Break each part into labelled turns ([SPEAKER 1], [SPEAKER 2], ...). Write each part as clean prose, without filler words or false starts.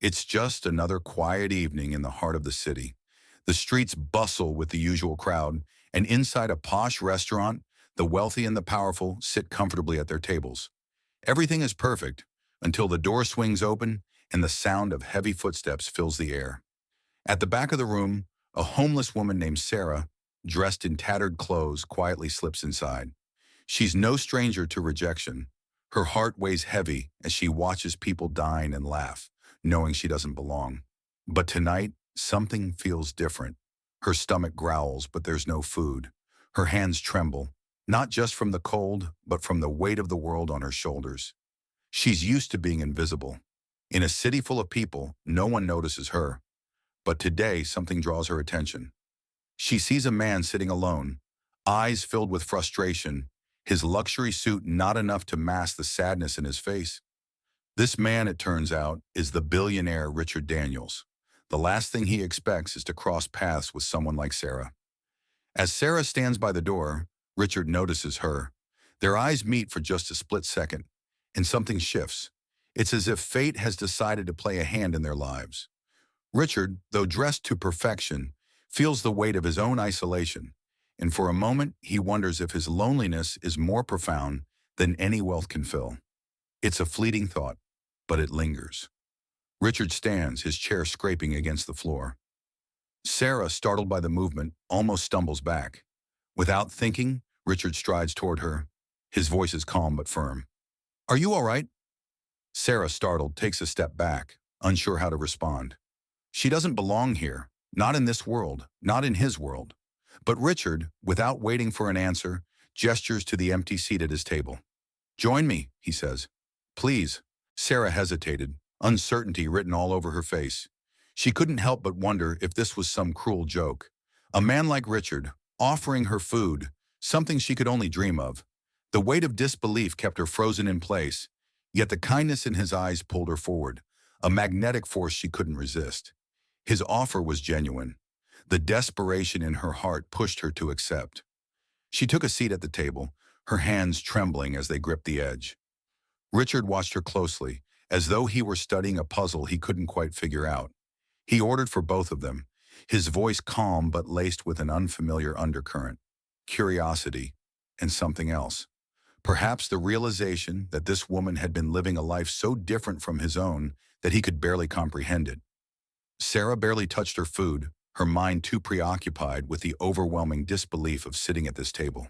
[SPEAKER 1] It's just another quiet evening in the heart of the city. The streets bustle with the usual crowd, and inside a posh restaurant, the wealthy and the powerful sit comfortably at their tables. Everything is perfect until the door swings open and the sound of heavy footsteps fills the air. At the back of the room, a homeless woman named Sarah, dressed in tattered clothes, quietly slips inside. She's no stranger to rejection. Her heart weighs heavy as she watches people dine and laugh, knowing she doesn't belong. But tonight, something feels different. Her stomach growls, but there's no food. Her hands tremble, not just from the cold, but from the weight of the world on her shoulders. She's used to being invisible. In a city full of people, no one notices her. But today, something draws her attention. She sees a man sitting alone, eyes filled with frustration, his luxury suit not enough to mask the sadness in his face. This man, it turns out, is the billionaire Richard Daniels. The last thing he expects is to cross paths with someone like Sarah. As Sarah stands by the door, Richard notices her. Their eyes meet for just a split second, and something shifts. It's as if fate has decided to play a hand in their lives. Richard, though dressed to perfection, feels the weight of his own isolation, and for a moment he wonders if his loneliness is more profound than any wealth can fill. It's a fleeting thought, but it lingers. Richard stands, his chair scraping against the floor. Sarah, startled by the movement, almost stumbles back. Without thinking, Richard strides toward her. His voice is calm but firm. "Are you all right?" Sarah, startled, takes a step back, unsure how to respond. She doesn't belong here, not in this world, not in his world. But Richard, without waiting for an answer, gestures to the empty seat at his table. "Join me," he says. "Please." Sarah hesitated, uncertainty written all over her face. She couldn't help but wonder if this was some cruel joke. A man like Richard, offering her food, something she could only dream of. The weight of disbelief kept her frozen in place, yet the kindness in his eyes pulled her forward, a magnetic force she couldn't resist. His offer was genuine. The desperation in her heart pushed her to accept. She took a seat at the table, her hands trembling as they gripped the edge. Richard watched her closely, as though he were studying a puzzle he couldn't quite figure out. He ordered for both of them, his voice calm but laced with an unfamiliar undercurrent, curiosity, and something else. Perhaps the realization that this woman had been living a life so different from his own that he could barely comprehend it. Sarah barely touched her food, her mind too preoccupied with the overwhelming disbelief of sitting at this table.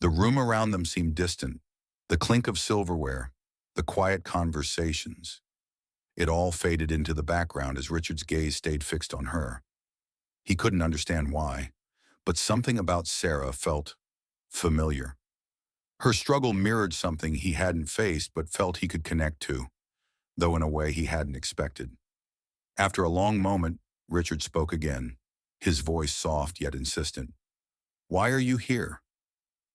[SPEAKER 1] The room around them seemed distant, the clink of silverware, the quiet conversations. It all faded into the background as Richard's gaze stayed fixed on her. He couldn't understand why, but something about Sarah felt familiar. Her struggle mirrored something he hadn't faced but felt he could connect to, though in a way he hadn't expected. After a long moment, Richard spoke again, his voice soft yet insistent. "Why are you here?"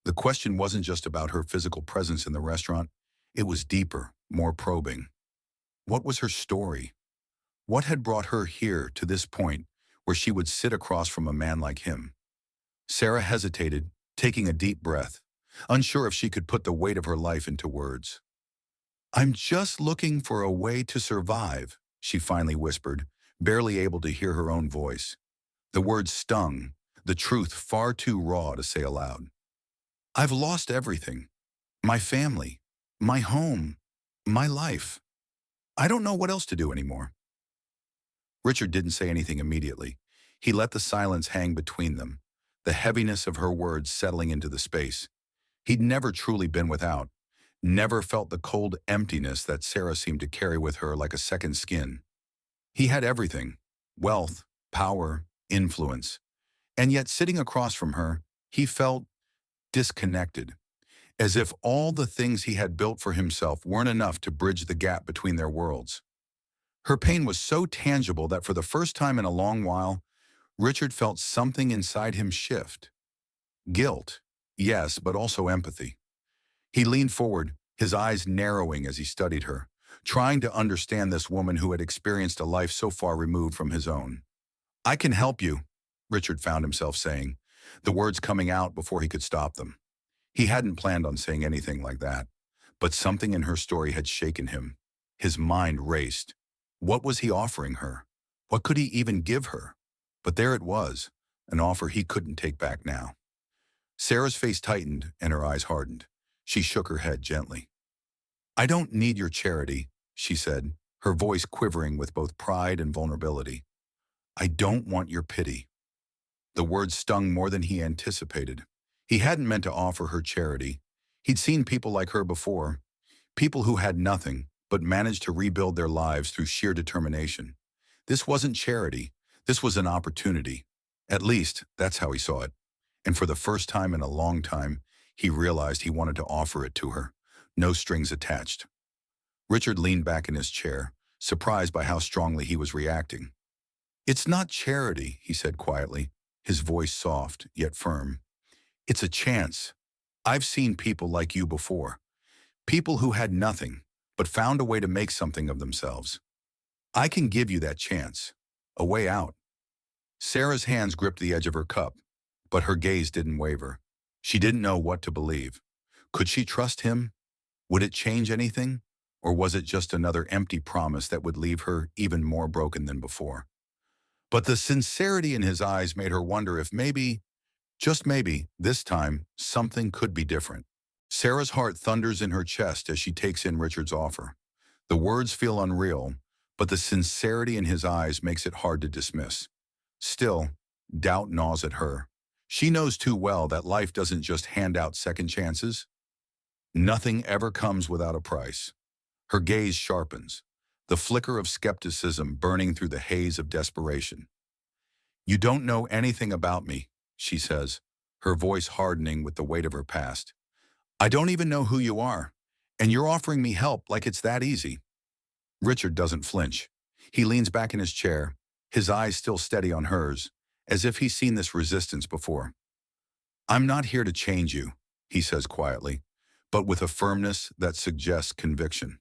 [SPEAKER 1] The question wasn't just about her physical presence in the restaurant. It was deeper, more probing. What was her story? What had brought her here to this point where she would sit across from a man like him? Sarah hesitated, taking a deep breath, unsure if she could put the weight of her life into words. "I'm just looking for a way to survive," she finally whispered, barely able to hear her own voice. The words stung, the truth far too raw to say aloud. "I've lost everything. My family, my home, my life. I don't know what else to do anymore." Richard didn't say anything immediately. He let the silence hang between them, the heaviness of her words settling into the space. He'd never truly been without, never felt the cold emptiness that Sarah seemed to carry with her like a second skin. He had everything, wealth, power, influence. And yet sitting across from her, he felt disconnected, as if all the things he had built for himself weren't enough to bridge the gap between their worlds. Her pain was so tangible that for the first time in a long while, Richard felt something inside him shift. Guilt, yes, but also empathy. He leaned forward, his eyes narrowing as he studied her, trying to understand this woman who had experienced a life so far removed from his own. "I can help you," Richard found himself saying, the words coming out before he could stop them. He hadn't planned on saying anything like that, but something in her story had shaken him. His mind raced. What was he offering her? What could he even give her? But there it was, an offer he couldn't take back now. Sarah's face tightened and her eyes hardened. She shook her head gently. I don't need your charity, she said, her voice quivering with both pride and vulnerability. I don't want your pity. The words stung more than he anticipated. He hadn't meant to offer her charity. He'd seen people like her before, people who had nothing, but managed to rebuild their lives through sheer determination. This wasn't charity. This was an opportunity. At least, that's how he saw it. And for the first time in a long time, he realized he wanted to offer it to her. No strings attached. Richard leaned back in his chair, surprised by how strongly he was reacting. It's not charity, he said quietly, his voice soft yet firm. It's a chance. I've seen people like you before. People who had nothing, but found a way to make something of themselves. I can give you that chance. A way out. Sarah's hands gripped the edge of her cup, but her gaze didn't waver. She didn't know what to believe. Could she trust him? Would it change anything? Or was it just another empty promise that would leave her even more broken than before? But the sincerity in his eyes made her wonder if maybe, just maybe, this time, something could be different. Sarah's heart thunders in her chest as she takes in Richard's offer. The words feel unreal, but the sincerity in his eyes makes it hard to dismiss. Still, doubt gnaws at her. She knows too well that life doesn't just hand out second chances. Nothing ever comes without a price. Her gaze sharpens, the flicker of skepticism burning through the haze of desperation. You don't know anything about me, she says, her voice hardening with the weight of her past. I don't even know who you are, and you're offering me help like it's that easy. Richard doesn't flinch. He leans back in his chair, his eyes still steady on hers, as if he's seen this resistance before. I'm not here to change you, he says quietly, but with a firmness that suggests conviction.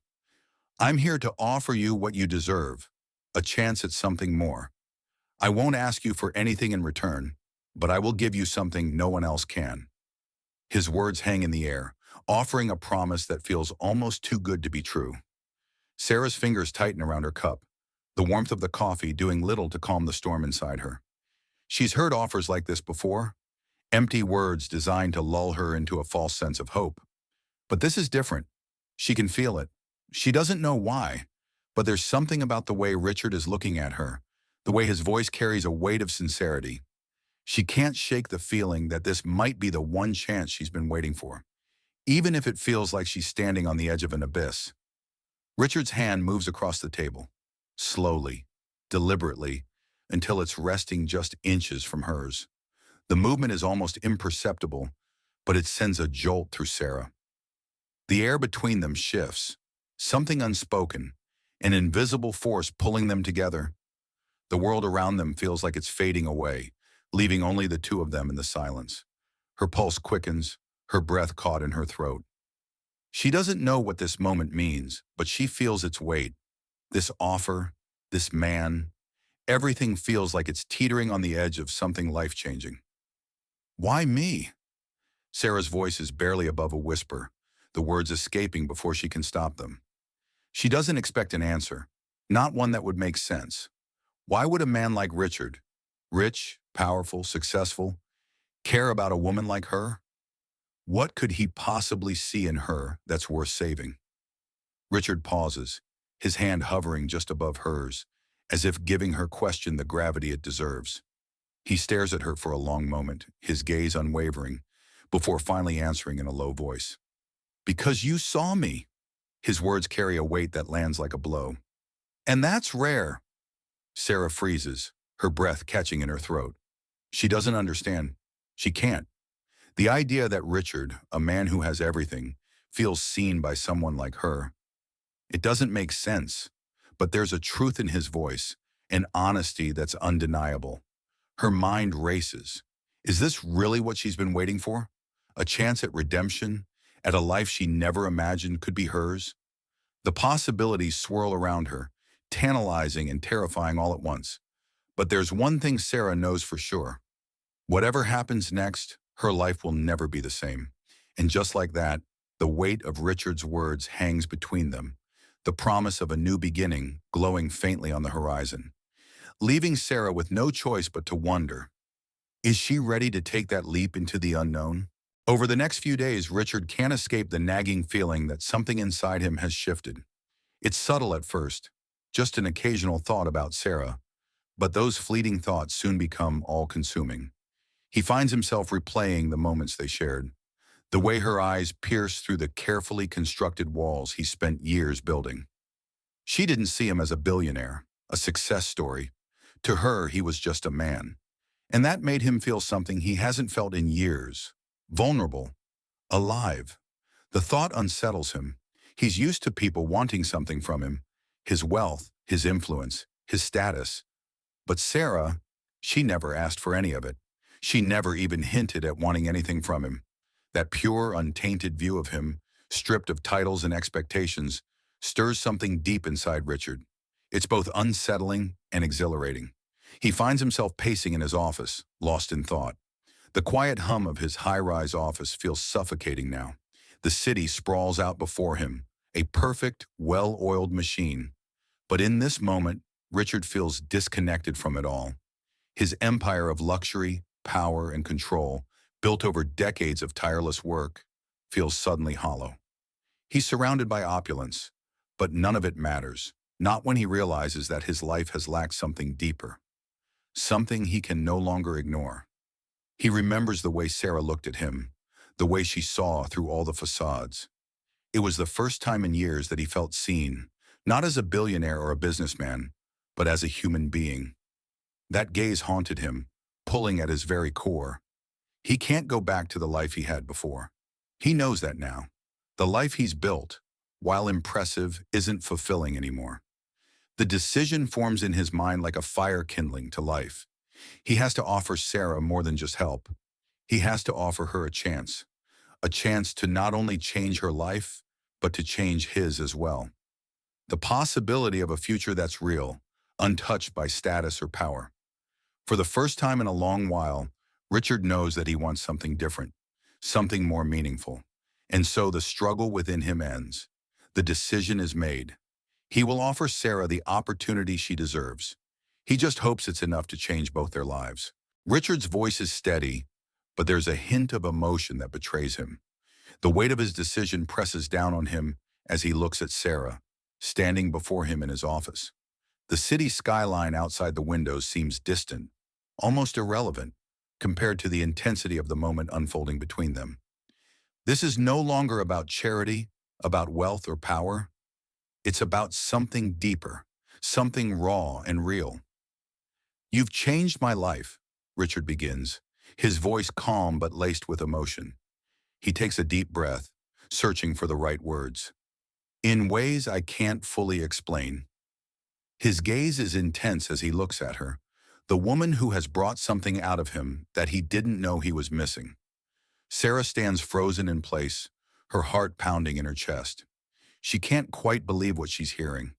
[SPEAKER 1] I'm here to offer you what you deserve, a chance at something more. I won't ask you for anything in return, but I will give you something no one else can. His words hang in the air, offering a promise that feels almost too good to be true. Sarah's fingers tighten around her cup, the warmth of the coffee doing little to calm the storm inside her. She's heard offers like this before, empty words designed to lull her into a false sense of hope. But this is different. She can feel it. She doesn't know why, but there's something about the way Richard is looking at her, the way his voice carries a weight of sincerity. She can't shake the feeling that this might be the one chance she's been waiting for, even if it feels like she's standing on the edge of an abyss. Richard's hand moves across the table, slowly, deliberately, until it's resting just inches from hers. The movement is almost imperceptible, but it sends a jolt through Sarah. The air between them shifts, something unspoken, an invisible force pulling them together. The world around them feels like it's fading away, leaving only the two of them in the silence. Her pulse quickens, her breath caught in her throat. She doesn't know what this moment means, but she feels its weight. This offer, this man, everything feels like it's teetering on the edge of something life-changing. Why me? Sarah's voice is barely above a whisper, the words escaping before she can stop them. She doesn't expect an answer, not one that would make sense. Why would a man like Richard, rich, powerful, successful, care about a woman like her? What could he possibly see in her that's worth saving? Richard pauses, his hand hovering just above hers, as if giving her question the gravity it deserves. He stares at her for a long moment, his gaze unwavering, before finally answering in a low voice. Because you saw me. His words carry a weight that lands like a blow. And that's rare. Sarah freezes, her breath catching in her throat. She doesn't understand. She can't. The idea that Richard, a man who has everything, feels seen by someone like her. It doesn't make sense, but there's a truth in his voice, an honesty that's undeniable. Her mind races. Is this really what she's been waiting for? A chance at redemption, at a life she never imagined could be hers? The possibilities swirl around her, tantalizing and terrifying all at once. But there's one thing Sarah knows for sure. Whatever happens next, her life will never be the same. And just like that, the weight of Richard's words hangs between them, the promise of a new beginning glowing faintly on the horizon, leaving Sarah with no choice but to wonder, is she ready to take that leap into the unknown? Over the next few days, Richard can't escape the nagging feeling that something inside him has shifted. It's subtle at first, just an occasional thought about Sarah, but those fleeting thoughts soon become all-consuming. He finds himself replaying the moments they shared, the way her eyes pierced through the carefully constructed walls he spent years building. She didn't see him as a billionaire, a success story. To her, he was just a man. And that made him feel something he hasn't felt in years. Vulnerable. Alive. The thought unsettles him. He's used to people wanting something from him. His wealth, his influence, his status. But Sarah, she never asked for any of it. She never even hinted at wanting anything from him. That pure, untainted view of him, stripped of titles and expectations, stirs something deep inside Richard. It's both unsettling and exhilarating. He finds himself pacing in his office, lost in thought. The quiet hum of his high-rise office feels suffocating now. The city sprawls out before him, a perfect, well-oiled machine. But in this moment, Richard feels disconnected from it all. His empire of luxury, power, and control, built over decades of tireless work, feels suddenly hollow. He's surrounded by opulence, but none of it matters, not when he realizes that his life has lacked something deeper, something he can no longer ignore. He remembers the way Sarah looked at him, the way she saw through all the facades. It was the first time in years that he felt seen, not as a billionaire or a businessman, but as a human being. That gaze haunted him, pulling at his very core. He can't go back to the life he had before. He knows that now. The life he's built, while impressive, isn't fulfilling anymore. The decision forms in his mind like a fire kindling to life. He has to offer Sarah more than just help. He has to offer her a chance to not only change her life, but to change his as well. The possibility of a future that's real, untouched by status or power. For the first time in a long while, Richard knows that he wants something different, something more meaningful. And so the struggle within him ends. The decision is made. He will offer Sarah the opportunity she deserves. He just hopes it's enough to change both their lives. Richard's voice is steady, but there's a hint of emotion that betrays him. The weight of his decision presses down on him as he looks at Sarah, standing before him in his office. The city skyline outside the windows seems distant, almost irrelevant, compared to the intensity of the moment unfolding between them. This is no longer about charity, about wealth or power. It's about something deeper, something raw and real. "You've changed my life," Richard begins, his voice calm but laced with emotion. He takes a deep breath, searching for the right words. "In ways I can't fully explain." His gaze is intense as he looks at her, the woman who has brought something out of him that he didn't know he was missing. Sarah stands frozen in place, her heart pounding in her chest. She can't quite believe what she's hearing.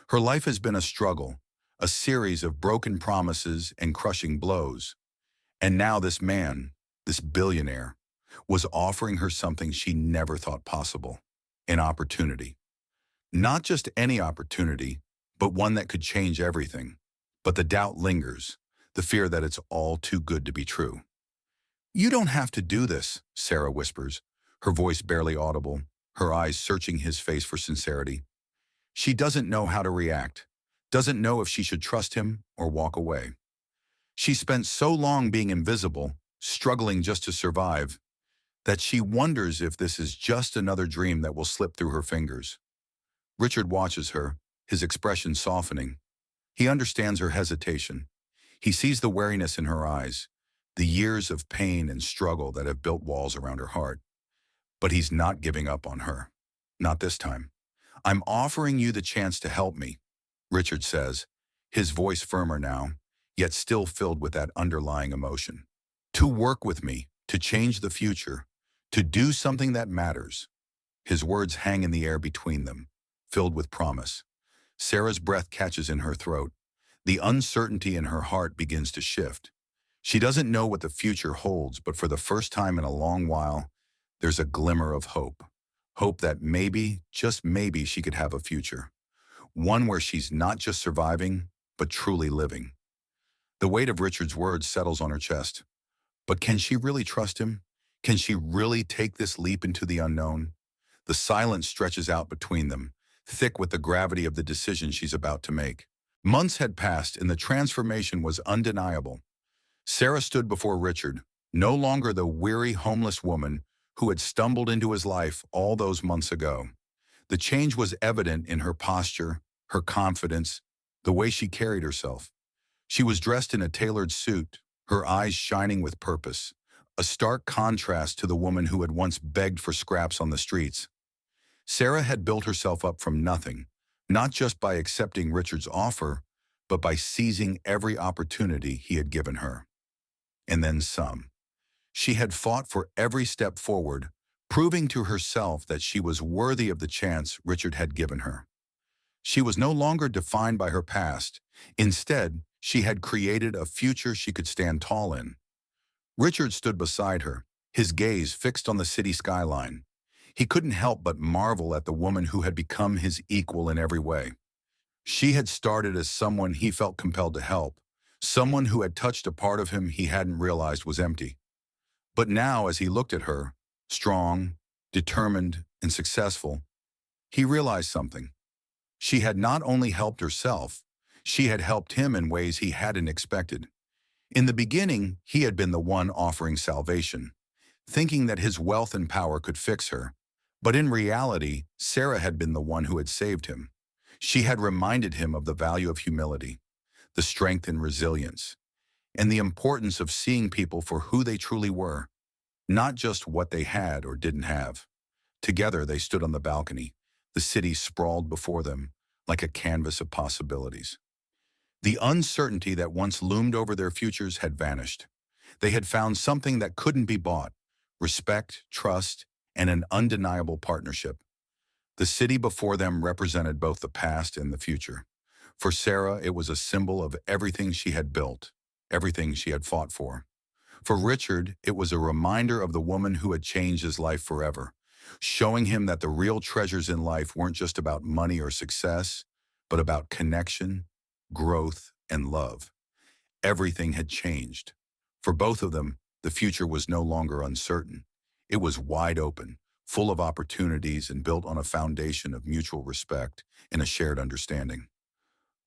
[SPEAKER 1] Her life has been a struggle, a series of broken promises and crushing blows. And now this man, this billionaire, was offering her something she never thought possible, an opportunity. Not just any opportunity, but one that could change everything. But the doubt lingers, the fear that it's all too good to be true. "You don't have to do this," Sarah whispers, her voice barely audible, her eyes searching his face for sincerity. She doesn't know how to react, doesn't know if she should trust him or walk away. She spent so long being invisible, struggling just to survive, that she wonders if this is just another dream that will slip through her fingers. Richard watches her, his expression softening. He understands her hesitation. He sees the wariness in her eyes, the years of pain and struggle that have built walls around her heart. But he's not giving up on her. Not this time. "I'm offering you the chance to help me," Richard says, his voice firmer now, yet still filled with that underlying emotion. "To work with me, to change the future, to do something that matters." His words hang in the air between them, filled with promise. Sarah's breath catches in her throat. The uncertainty in her heart begins to shift. She doesn't know what the future holds, but for the first time in a long while, there's a glimmer of hope. Hope that maybe, just maybe, she could have a future. one where she's not just surviving, but truly living. The weight of Richard's words settles on her chest. But can she really trust him? Can she really take this leap into the unknown? The silence stretches out between them, thick with the gravity of the decision she's about to make. Months had passed and the transformation was undeniable. Sarah stood before Richard, no longer the weary, homeless woman who had stumbled into his life all those months ago. The change was evident in her posture, her confidence, the way she carried herself. She was dressed in a tailored suit, her eyes shining with purpose, a stark contrast to the woman who had once begged for scraps on the streets. Sarah had built herself up from nothing, not just by accepting Richard's offer, but by seizing every opportunity he had given her. And then some. She had fought for every step forward, proving to herself that she was worthy of the chance Richard had given her. She was no longer defined by her past. Instead, she had created a future she could stand tall in. Richard stood beside her, his gaze fixed on the city skyline. He couldn't help but marvel at the woman who had become his equal in every way. She had started as someone he felt compelled to help, someone who had touched a part of him he hadn't realized was empty. But now, as he looked at her, strong, determined, and successful, he realized something. She had not only helped herself, she had helped him in ways he hadn't expected. In the beginning, he had been the one offering salvation, thinking that his wealth and power could fix her. But in reality, Sarah had been the one who had saved him. She had reminded him of the value of humility, the strength and resilience, and the importance of seeing people for who they truly were, not just what they had or didn't have. Together, they stood on the balcony, the city sprawled before them like a canvas of possibilities. The uncertainty that once loomed over their futures had vanished. They had found something that couldn't be bought: respect, trust, and an undeniable partnership. The city before them represented both the past and the future. For Sarah, it was a symbol of everything she had built, everything she had fought for. For Richard, it was a reminder of the woman who had changed his life forever, showing him that the real treasures in life weren't just about money or success, but about connection, growth, and love. Everything had changed. For both of them, the future was no longer uncertain. It was wide open, full of opportunities, and built on a foundation of mutual respect and a shared understanding.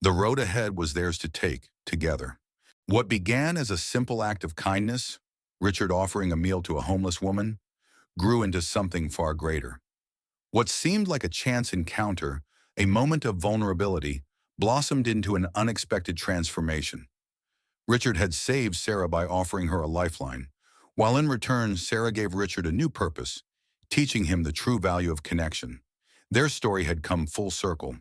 [SPEAKER 1] The road ahead was theirs to take, together. What began as a simple act of kindness, Richard offering a meal to a homeless woman, grew into something far greater. What seemed like a chance encounter, a moment of vulnerability, blossomed into an unexpected transformation. Richard had saved Sarah by offering her a lifeline, while in return, Sarah gave Richard a new purpose, teaching him the true value of connection. Their story had come full circle.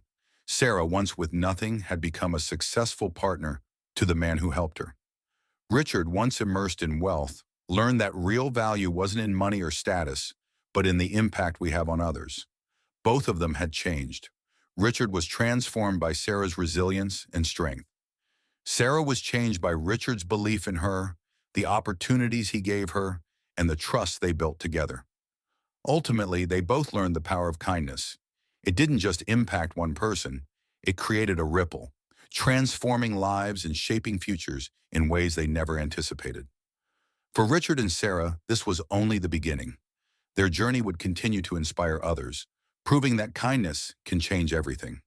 [SPEAKER 1] Sarah, once with nothing, had become a successful partner to the man who helped her. Richard, once immersed in wealth, learned that real value wasn't in money or status, but in the impact we have on others. Both of them had changed. Richard was transformed by Sarah's resilience and strength. Sarah was changed by Richard's belief in her, the opportunities he gave her, and the trust they built together. Ultimately, they both learned the power of kindness. It didn't just impact one person, it created a ripple, transforming lives and shaping futures in ways they never anticipated. For Richard and Sarah, this was only the beginning. Their journey would continue to inspire others, proving that kindness can change everything.